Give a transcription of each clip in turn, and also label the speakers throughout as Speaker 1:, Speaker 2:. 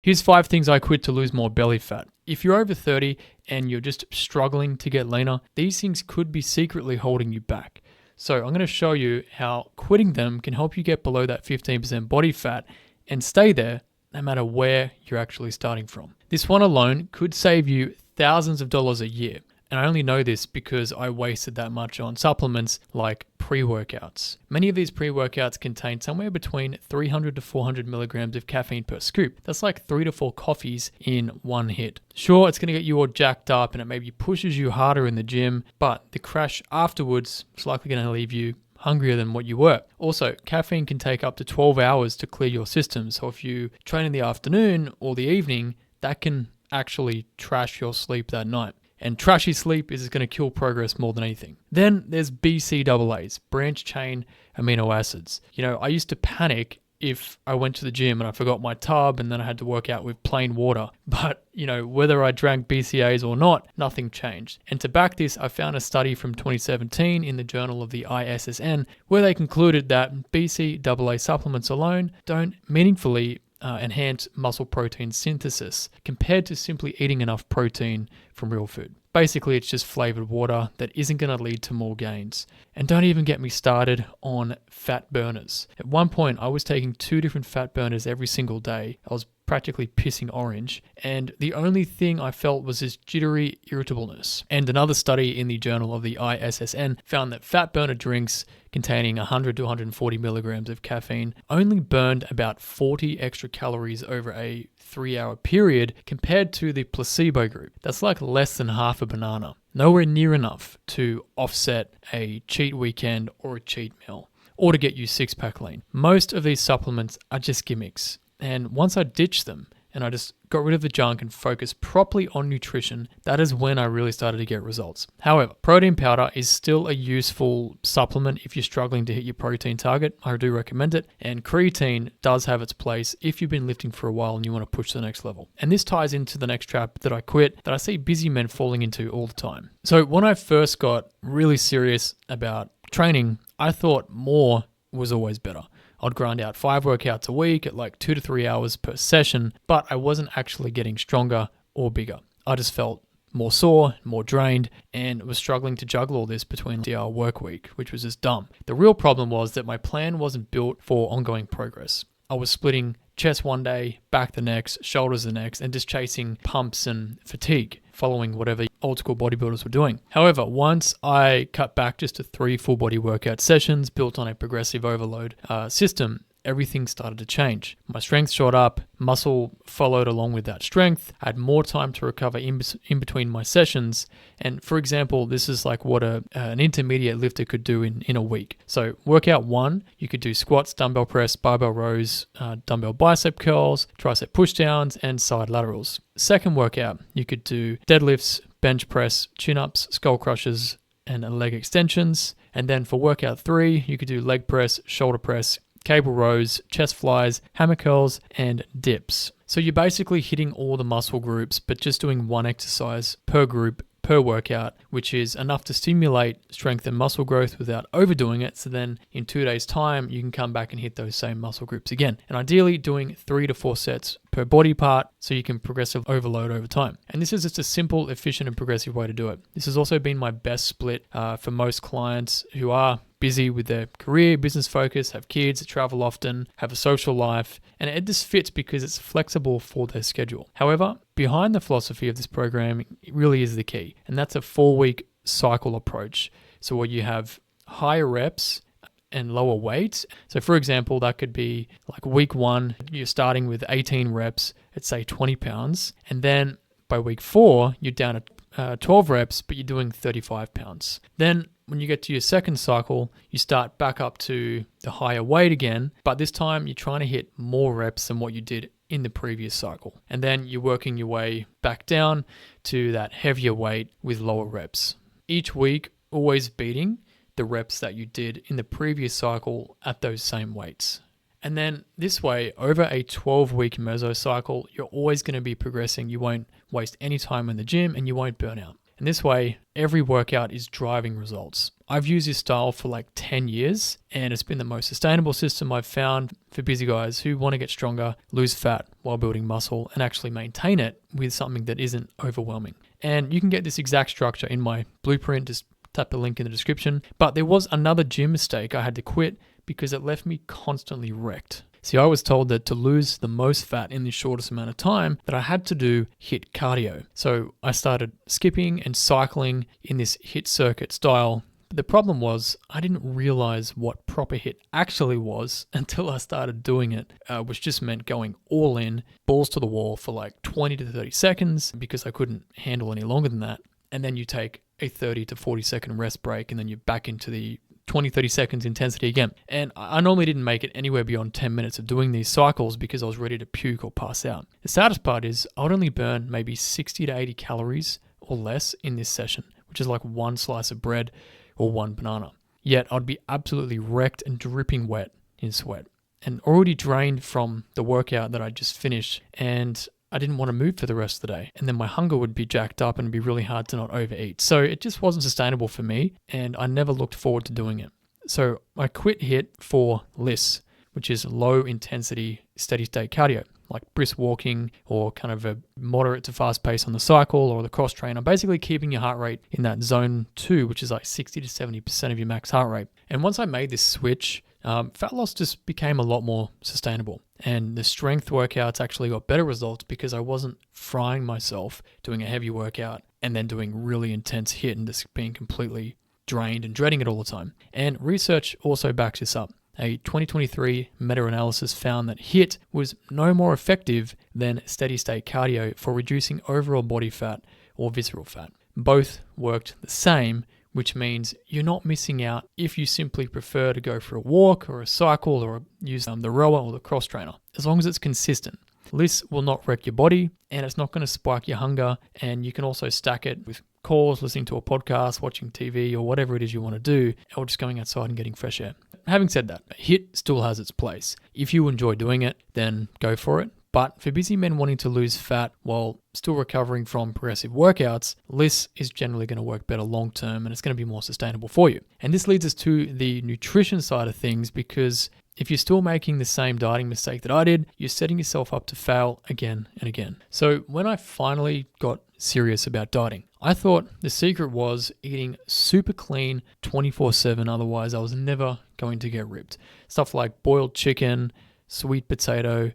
Speaker 1: Here's 5 things I quit to lose more belly fat. If you're over 30 and you're just struggling to get leaner, these things could be secretly holding you back. So I'm going to show you how quitting them can help you get below that 15% body fat and stay there no matter where you're actually starting from. This one alone could save you thousands of dollars a year. And I only know this because I wasted that much on supplements like pre-workouts. Many of these pre-workouts contain somewhere between 300 to 400 milligrams of caffeine per scoop. That's like 3 to 4 coffees in one hit. Sure, it's going to get you all jacked up and it maybe pushes you harder in the gym, but the crash afterwards is likely going to leave you hungrier than what you were. Also, caffeine can take up to 12 hours to clear your system. So if you train in the afternoon or the evening, that can actually trash your sleep that night. And trashy sleep is going to kill progress more than anything. Then there's BCAAs, branch chain amino acids. I used to panic if I went to the gym and I forgot my tub and then I had to work out with plain water. But, whether I drank BCAAs or not, nothing changed. And to back this, I found a study from 2017 in the Journal of the ISSN where they concluded that BCAA supplements alone don't meaningfully enhance muscle protein synthesis compared to simply eating enough protein from real food. Basically, it's just flavored water that isn't going to lead to more gains. And don't even get me started on fat burners. At one point, I was taking 2 different fat burners every single day. I was practically pissing orange, and the only thing I felt was this jittery irritableness. And another study in the Journal of the ISSN found that fat burner drinks containing 100 to 140 milligrams of caffeine only burned about 40 extra calories over a 3-hour period compared to the placebo group. That's like less than half a banana. Nowhere near enough to offset a cheat weekend or a cheat meal, or to get you 6-pack lean. Most of these supplements are just gimmicks. And once I ditched them and I just got rid of the junk and focused properly on nutrition, that is when I really started to get results. However, protein powder is still a useful supplement if you're struggling to hit your protein target. I do recommend it. And creatine does have its place if you've been lifting for a while and you want to push to the next level. And this ties into the next trap that I quit that I see busy men falling into all the time. So when I first got really serious about training, I thought more was always better. I'd grind out 5 workouts a week at like 2 to 3 hours per session, but I wasn't actually getting stronger or bigger. I just felt more sore, more drained, and was struggling to juggle all this between the hour work week, which was just dumb. The real problem was that my plan wasn't built for ongoing progress. I was splitting chest one day, back the next, shoulders the next, and just chasing pumps and fatigue, following whatever old school bodybuilders were doing. However, once I cut back just to 3 full body workout sessions built on a progressive overload system, everything started to change. My strength shot up, muscle followed along with that strength. I had more time to recover in between my sessions. And for example, this is like what an intermediate lifter could do in a week. So workout 1, you could do squats, dumbbell press, barbell rows, dumbbell bicep curls, tricep pushdowns, and side laterals. Second workout, you could do deadlifts, bench press, chin-ups, skull crushes, and leg extensions. And then for workout 3, you could do leg press, shoulder press, cable rows, chest flies, hammer curls, and dips. So you're basically hitting all the muscle groups, but just doing one exercise per group per workout, which is enough to stimulate strength and muscle growth without overdoing it. So then in 2 days' time, you can come back and hit those same muscle groups again. And ideally doing 3 to 4 sets per body part so you can progressively overload over time. And this is just a simple, efficient, and progressive way to do it. This has also been my best split for most clients who are busy with their career, business focus, have kids, travel often, have a social life, and it just fits because it's flexible for their schedule. However, behind the philosophy of this program really is the key, and that's a 4-week cycle approach. So where you have higher reps and lower weights. So for example, that could be like week 1, you're starting with 18 reps at say 20 pounds, and then by week 4, you're down at 12 reps, but you're doing 35 pounds. Then when you get to your second cycle, you start back up to the higher weight again, but this time you're trying to hit more reps than what you did in the previous cycle. And then you're working your way back down to that heavier weight with lower reps. Each week, always beating the reps that you did in the previous cycle at those same weights. And then this way, over a 12-week mesocycle, you're always going to be progressing. You won't waste any time in the gym and you won't burn out. And this way, every workout is driving results. I've used this style for like 10 years, and it's been the most sustainable system I've found for busy guys who want to get stronger, lose fat while building muscle, and actually maintain it with something that isn't overwhelming. And you can get this exact structure in my blueprint. Just tap the link in the description. But there was another gym mistake I had to quit because it left me constantly wrecked. See, I was told that to lose the most fat in the shortest amount of time, that I had to do HIIT cardio. So I started skipping and cycling in this HIIT circuit style. But the problem was I didn't realize what proper HIIT actually was until I started doing it, which just meant going all in, balls to the wall for like 20 to 30 seconds because I couldn't handle any longer than that. And then you take a 30 to 40 second rest break, and then you're back into the 20, 30 seconds intensity again. And I normally didn't make it anywhere beyond 10 minutes of doing these cycles because I was ready to puke or pass out. The saddest part is I would only burn maybe 60 to 80 calories or less in this session, which is like one slice of bread or one banana. Yet I'd be absolutely wrecked and dripping wet in sweat and already drained from the workout that I just finished, and I didn't want to move for the rest of the day. And then my hunger would be jacked up and it'd be really hard to not overeat. So it just wasn't sustainable for me, and I never looked forward to doing it. So I quit HIIT for LISS, which is low intensity steady state cardio, like brisk walking or kind of a moderate to fast pace on the cycle or the cross trainer, basically keeping your heart rate in that zone 2, which is like 60 to 70% of your max heart rate. And once I made this switch, fat loss just became a lot more sustainable. And the strength workouts actually got better results because I wasn't frying myself doing a heavy workout and then doing really intense HIIT and just being completely drained and dreading it all the time. And research also backs this up. A 2023 meta-analysis found that HIIT was no more effective than steady-state cardio for reducing overall body fat or visceral fat. Both worked the same, which means you're not missing out if you simply prefer to go for a walk or a cycle or use the rower or the cross trainer, as long as it's consistent. LISS will not wreck your body, and it's not going to spike your hunger, and you can also stack it with calls, listening to a podcast, watching TV, or whatever it is you want to do, or just going outside and getting fresh air. Having said that, HIIT still has its place. If you enjoy doing it, then go for it. But for busy men wanting to lose fat while still recovering from progressive workouts, LISS is generally going to work better long term, and it's going to be more sustainable for you. And this leads us to the nutrition side of things, because if you're still making the same dieting mistake that I did, you're setting yourself up to fail again and again. So when I finally got serious about dieting, I thought the secret was eating super clean 24/7, otherwise I was never going to get ripped. Stuff like boiled chicken, sweet potato,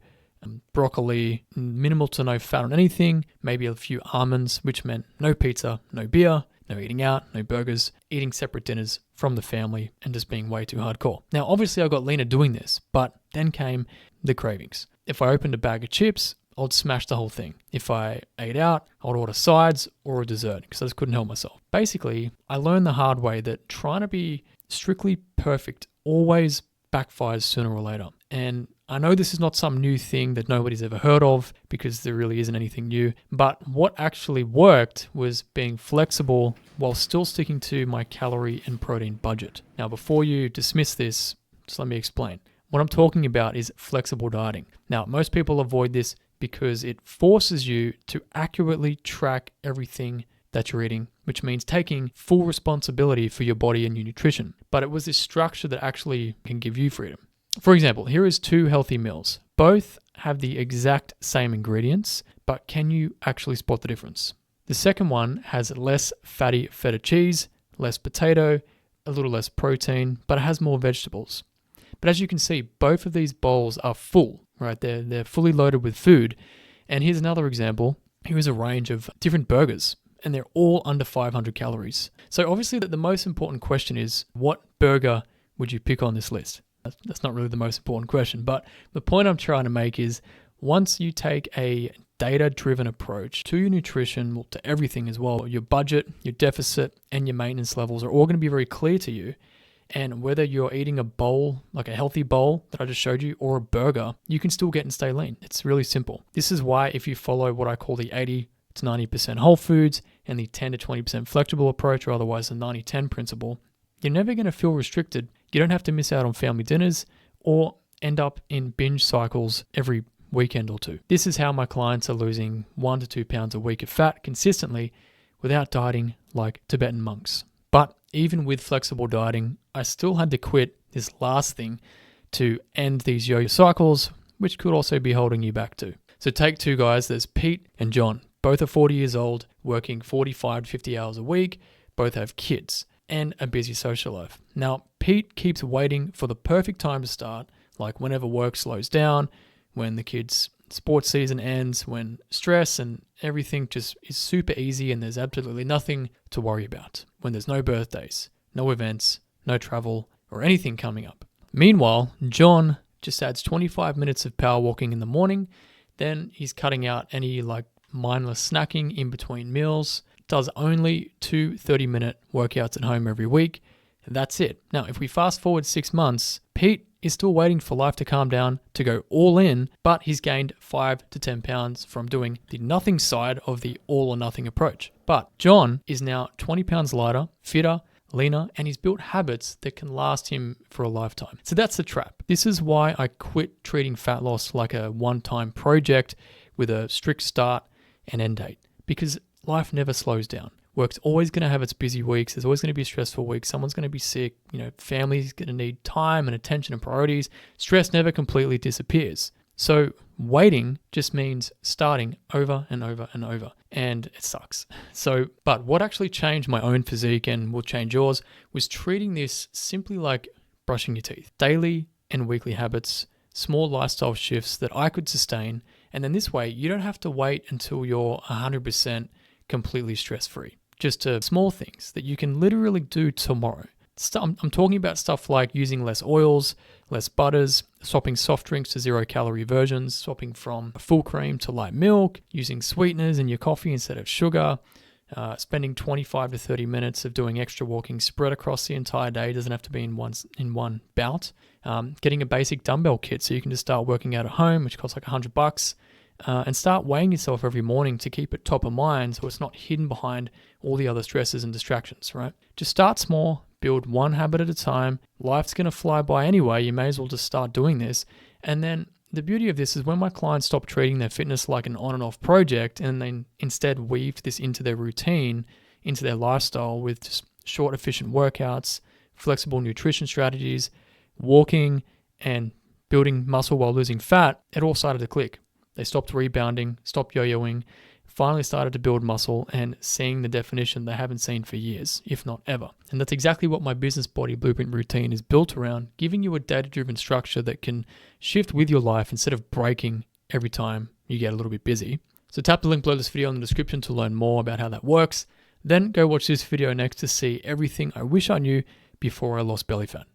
Speaker 1: broccoli, minimal to no fat on anything, maybe a few almonds, which meant no pizza, no beer, no eating out, no burgers, eating separate dinners from the family, and just being way too hardcore. Now, obviously I got leaner doing this, but then came the cravings. If I opened a bag of chips, I'd smash the whole thing. If I ate out, I'd order sides or a dessert because I just couldn't help myself. Basically, I learned the hard way that trying to be strictly perfect always backfires sooner or later. And I know this is not some new thing that nobody's ever heard of, because there really isn't anything new, but what actually worked was being flexible while still sticking to my calorie and protein budget. Now, before you dismiss this, just let me explain. What I'm talking about is flexible dieting. Now, most people avoid this because it forces you to accurately track everything that you're eating, which means taking full responsibility for your body and your nutrition. But it was this structure that actually can give you freedom. For example, here is 2 healthy meals. Both have the exact same ingredients, but can you actually spot the difference? The second one has less fatty feta cheese, less potato, a little less protein, but it has more vegetables. But as you can see, both of these bowls are full, right? They're fully loaded with food. And here's another example. Here is a range of different burgers, and they're all under 500 calories. So obviously the most important question is, what burger would you pick on this list? That's not really the most important question, but the point I'm trying to make is, once you take a data-driven approach to your nutrition, well, to everything as well, your budget, your deficit, and your maintenance levels are all going to be very clear to you. And whether you're eating a bowl, like a healthy bowl that I just showed you, or a burger, you can still get and stay lean. It's really simple. This is why if you follow what I call the 80 to 90% whole foods and the 10 to 20% flexible approach, or otherwise the 90-10 principle, you're never going to feel restricted. You don't have to miss out on family dinners or end up in binge cycles every weekend or two. This is how my clients are losing 1 to 2 pounds a week of fat consistently without dieting like Tibetan monks. But even with flexible dieting, I still had to quit this last thing to end these yo-yo cycles, which could also be holding you back too. So take two guys, there's Pete and John. Both are 40 years old, working 45 to 50 hours a week. Both have kids and a busy social life. Now, Pete keeps waiting for the perfect time to start, like whenever work slows down, when the kids' sports season ends, when stress and everything just is super easy and there's absolutely nothing to worry about, when there's no birthdays, no events, no travel, or anything coming up. Meanwhile, John just adds 25 minutes of power walking in the morning, then he's cutting out any mindless snacking in between meals, does only 2 30-minute workouts at home every week. That's it. Now, if we fast forward 6 months, Pete is still waiting for life to calm down to go all in, but he's gained 5 to 10 pounds from doing the nothing side of the all or nothing approach. But John is now 20 pounds lighter, fitter, leaner, and he's built habits that can last him for a lifetime. So that's the trap. This is why I quit treating fat loss like a one-time project with a strict start and end date, because life never slows down. Work's always going to have its busy weeks. There's always going to be stressful weeks. Someone's going to be sick. Family's going to need time and attention and priorities. Stress never completely disappears. So waiting just means starting over and over and over, and it sucks. But what actually changed my own physique and will change yours was treating this simply like brushing your teeth. Daily and weekly habits, small lifestyle shifts that I could sustain, and then this way you don't have to wait until you're 100% completely stress-free. Just small things that you can literally do tomorrow. I'm talking about stuff like using less oils, less butters, swapping soft drinks to 0-calorie versions, swapping from full cream to light milk, using sweeteners in your coffee instead of sugar, spending 25 to 30 minutes of doing extra walking spread across the entire day. Doesn't have to be in one bout. Getting a basic dumbbell kit so you can just start working out at home, which costs like $100. And start weighing yourself every morning to keep it top of mind so it's not hidden behind all the other stresses and distractions, right? Just start small, build one habit at a time. Life's going to fly by anyway. You may as well just start doing this. And then the beauty of this is when my clients stop treating their fitness like an on and off project and then instead weave this into their routine, into their lifestyle with just short, efficient workouts, flexible nutrition strategies, walking, and building muscle while losing fat, it all started to click. They stopped rebounding, stopped yo-yoing, finally started to build muscle and seeing the definition they haven't seen for years, if not ever. And that's exactly what my Business Body Blueprint routine is built around, giving you a data-driven structure that can shift with your life instead of breaking every time you get a little bit busy. So tap the link below this video in the description to learn more about how that works. Then go watch this video next to see everything I wish I knew before I lost belly fat.